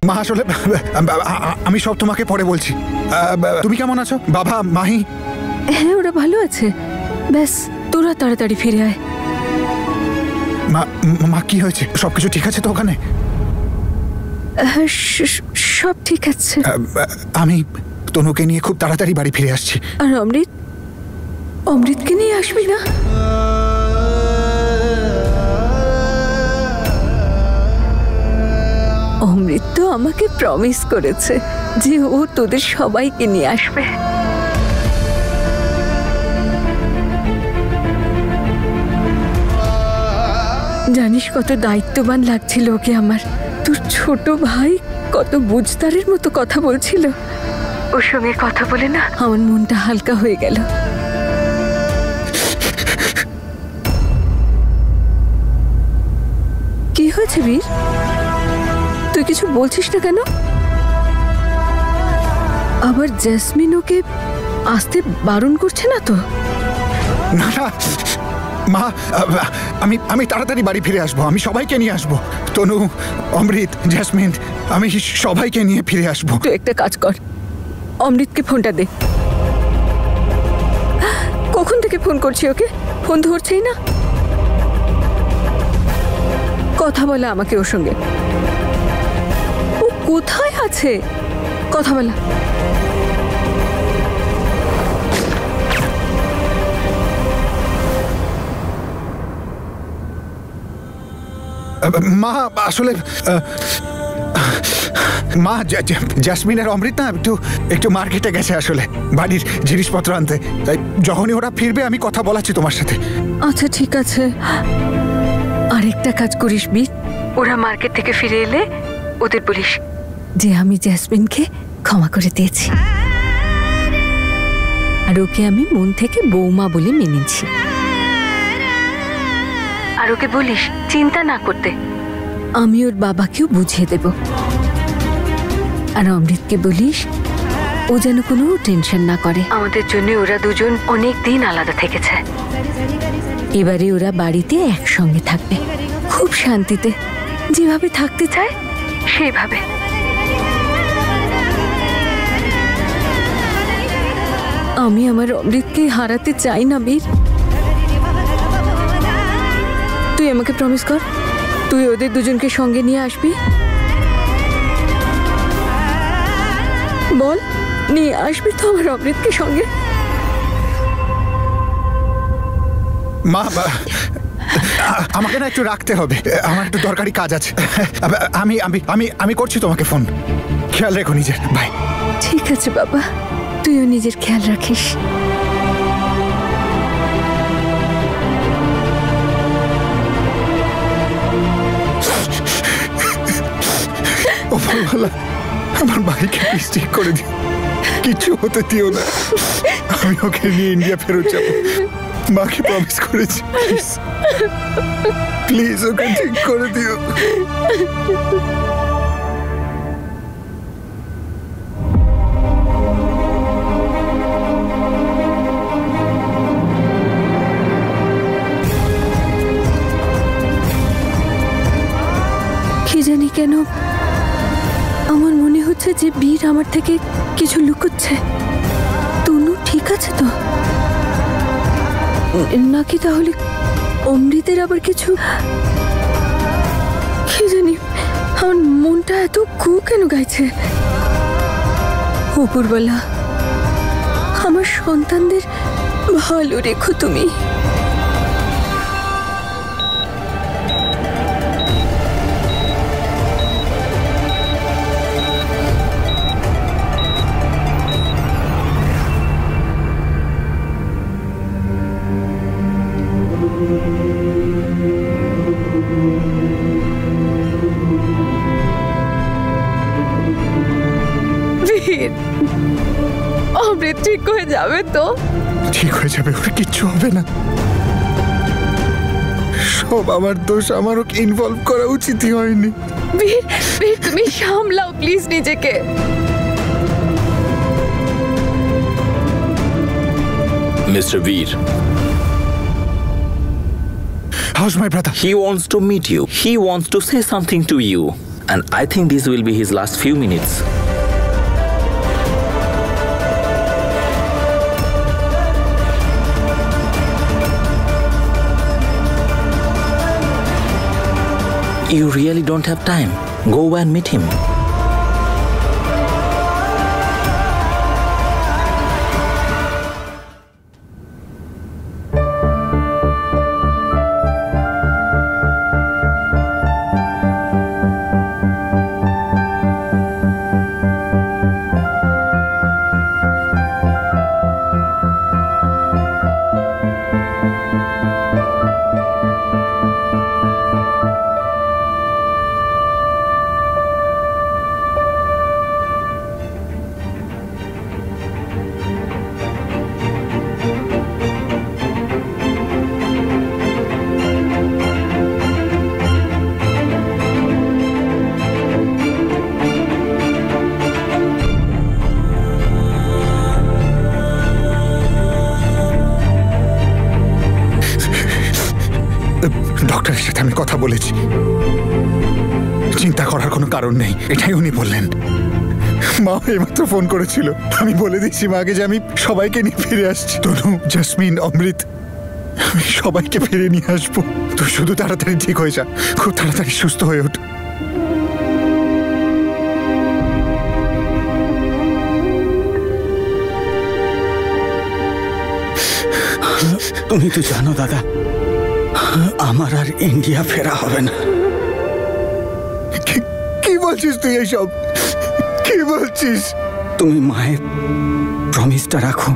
মা আসলে আমি সব তোমাকে পরে বলছি। তুমি কেমন আছো? বাবা, মাহি? হ্যাঁ, ওরা ভালো আছে। ব্যাস তোরা তাড়াতাড়ি ফিরে আয়। মা কি হয়েছে? সবকিছু ঠিক আছে তো ওখানে? সব ঠিক আছে। আমি তনুকে নিয়ে খুব তাড়াতাড়ি বাড়ি ফিরে আসছি। আর অমৃতকে নিয়ে আসবি না? অমৃত তো আমাকে প্রমিস করেছে যে ও তোদের সবাইকে নিয়ে আসবে। জানিস কত দায়িত্ববান লাগছিল ওকে আমার। তোর ছোট ভাই কত বুঝদারের মতো কথা বলছিল। ওর সঙ্গে কথা বলে না আমার মনটা হালকা হয়ে গেল। কি হয়েছে বীর? তুই কিছু বলছিস না কেন? আবার জেসমিন ওকে আসতে বারণ করছে না তো? না না মা, আমি তাড়াতাড়ি বাড়ি ফিরে আসবো। আমি সবাইকে নিয়ে আসবো। তনু, অমৃত, জেসমিন, আমি সবাইকে নিয়ে ফিরে আসবো। তুই একটা কাজ কর, অমৃতকে ফোনটা দে। কখন থেকে ফোন করছি ওকে, ফোন ধরছেই না। কথা বলা আমাকে ওর সঙ্গে। ও কোথায় আছে? কথা বলা। মা আসলে মা, জেসমিন আর অমৃত না একটু মার্কেটে গেছে আসলে বাড়ির জিনিসপত্র আনতে। তাই যখনই ওরা ফিরবে আমি কথা বলাচ্ছি তোমার সাথে। আচ্ছা ঠিক আছে। আরেকটা কাজ করিস বীর, ওরা মার্কেট থেকে ফিরে এলে ওদের বলিস যে আমি জেসমিনকে ক্ষমা করে দিয়েছি আর ওকে আমি মন থেকে বৌমা বলে মেনেছি। আর ওকে বলিস চিন্তা না করতে, আমি ওর বাবাকেও বুঝিয়ে দেব। আর অমৃতকে বলিস ও যেন কোনো টেনশন না করে। আমাদের জন্য ওরা দুজন অনেক দিন আলাদা থেকেছে, এবারে ওরা বাড়িতে একসঙ্গে থাকবে খুব শান্তিতে, যেভাবে থাকতে চায় সেইভাবে। আমি আমার অমৃতকে হারাতে চাই না বীর। তুই আমাকে প্রমিস কর, তুই ওদের দুজনকে সঙ্গে নিয়ে আসবি। বল, নিয়ে আসবি তো আমার অমৃতকে সঙ্গে? মা, আমাকে না একটু রাখতে হবে, আমার একটু দরকারি কাজ আছে। আমি আমি আমি আমি করছি তোমাকে ফোন। খেয়াল রেখো নিজের। বাই। ঠিক আছে বাবা, তুইও নিজের খেয়াল রাখিস। আমার ভাইকে ঠিক করে দিও, কিছু হতে দিও না। আমি ওকে নিয়ে ইন্ডিয়া ফেরত যাবো, মাকে প্রমিস করেছি। প্লিজ ওকে ঠিক করে দিও। কি জানি কেন আমার মনে হচ্ছে যে বীর আমার থেকে কিছু লুকোচ্ছে। তনু ঠিক আছে তো নাকি তাহলে অমৃতের আবার কিছু? কি জানি আমার মনটা এত কু কেন গাইছে। উপরওয়ালা আমার সন্তানদের ভালো রেখো তুমি। অমৃত ঠিক হয়ে যাবে তো? ঠিক হয়ে যাবে, ওর কিচ্ছু হবে না। সব আমার দোষ, আমার ওকে ইনভলভ করা উচিতই হয়নি। বীর, বীর তুমি সামলাও প্লিজ নিজেকে। Mr. Veer. How's my brother? He wants to meet you. He wants to say something to you. And I think this will be his last few minutes. You really don't have time. Go and meet him. ডক্টরের সাথে আমি কথা বলেছি, চিন্তা করার কোনো কারণ নেই, এটাই উনি বললেন। মা এইমাত্র ফোন করেছিল, আমি বলে দিচ্ছি মাকে যে আমি সবাইকে নিয়ে ফিরে আসছি। তনু, জাসমিন, অমৃত, আমি সবাইকে ফিরে নিয়ে আসবো। তুই শুধু তাড়াতাড়ি ঠিক হয়ে যা, খুব তাড়াতাড়ি সুস্থ হয়ে ওঠ। তুমি তো জানো দাদা, আমার আর ইন্ডিয়া ফেরা হবে না। কি বলছিস তুই এইসব? কি বলছিস? তুমি মায়ের প্রমিসটা রাখো।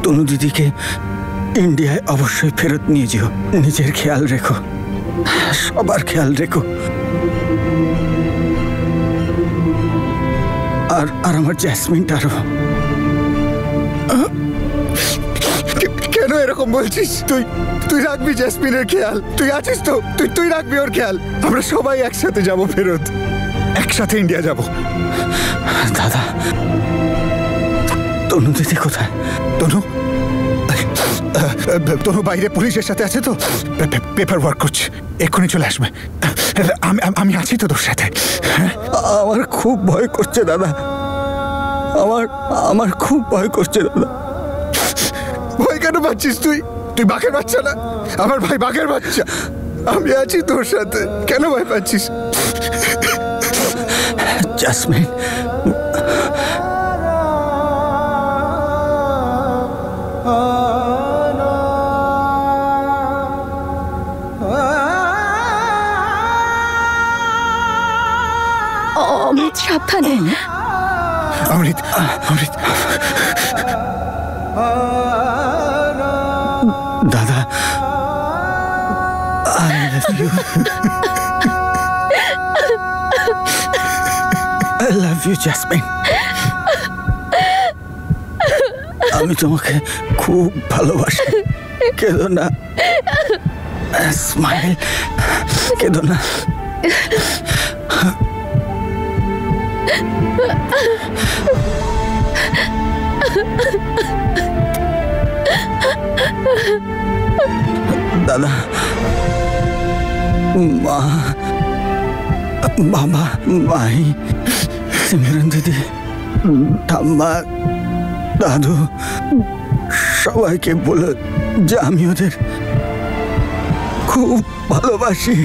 তনু দিদিকে ইন্ডিয়ায় অবশ্যই ফেরত নিয়ে যেও। নিজের খেয়াল রেখো, সবার খেয়াল রেখো। আর আমার জ্যাসমিনটারও। কেন এরকম বলছিস? তুই রাখবি জ্যাসমিনের খেয়াল? তুই আছিস তো? তুই রাখবি ওর খেয়াল। আমরা সবাই একসাথে যাব ফেরত, একসাথে ইন্ডিয়া যাব। দাদা, তনু দিদি কোথায়? তনু বাইরে পুলিশের সাথে আছে তো, পেপার ওয়ার্ক করছে, এক্ষুনি চলে আসবে। আমি আছি তো তোর সাথে। আমার খুব ভয় করছে দাদা, আমার খুব ভয় করছে দাদা। ভয় কেন পাচ্ছিস তুই? তুই বাঘের বাচ্চা না? আমার ভাই বাঘের বাচ্চা, আমি আছি তোর সাথে, কেন ভয় পাচ্ছিস? জাসমিন, অমৃত সাবধানে। অমৃত, অমৃত। দাদা, I love you. I love you, Jasmine. আমি তোমাকে খুব ভালোবাসি। কেঁদো না, স্মাইল, কেঁদো না। দাদা, মা, বাবা, মাই, সিমরন দিদি, ঠাম্মা, দাদু, সবাইকে বলো যে আমি ওদের খুব ভালোবাসি।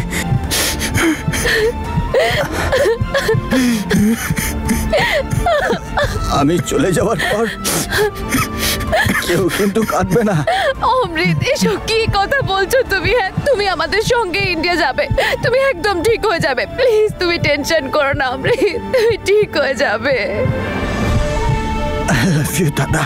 আমি চলে যাওয়ার পর কেউ কিন্তু কাঁদবে না। অমৃত, এসব কি কথা বলছো তুমি? হ্যাঁ, তুমি আমাদের সঙ্গে ইন্ডিয়া যাবে, তুমি একদম ঠিক হয়ে যাবে। প্লিজ তুমি টেনশন করো না অমৃত, তুমি ঠিক হয়ে যাবে। I love you, দাদা।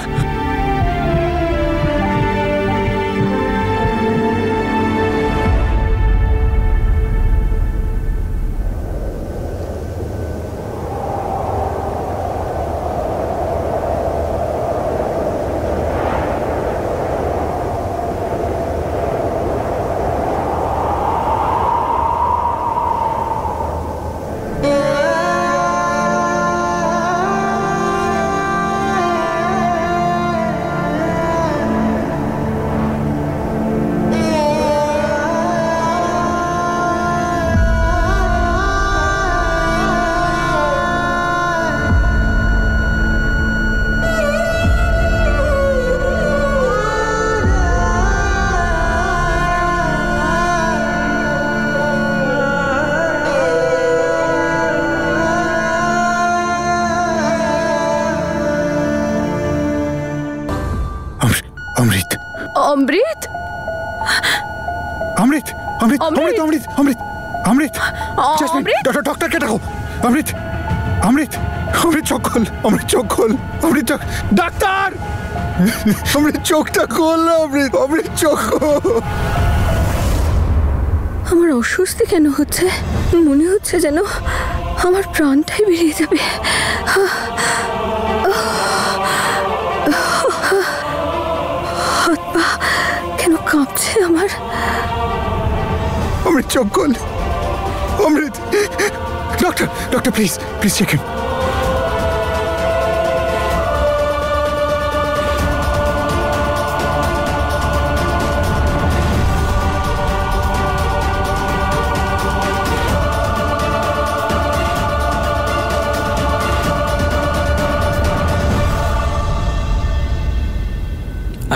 অমৃত অমৃত অমৃত অমৃত অমৃত অমৃত জাসমিন অমৃত? ডক্টরকে ডাকো। অমৃত অমৃত অমৃত চোখ খোল, অমৃত চোখ খোল, অমৃত চোখ, ডাক্তার অমৃত চোখটা খোল, অমৃত অমৃত চোখ খোল। আমার অস্বস্তি কেন হচ্ছে? মনে হচ্ছে যেন আমার প্রাণটাই বেরিয়ে যাবে। হাত পা কেন কাঁপছে আমার? অমৃত চোখ খোল, Amrit. Doctor doctor please please check him.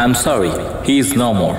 I'm sorry, he is no more.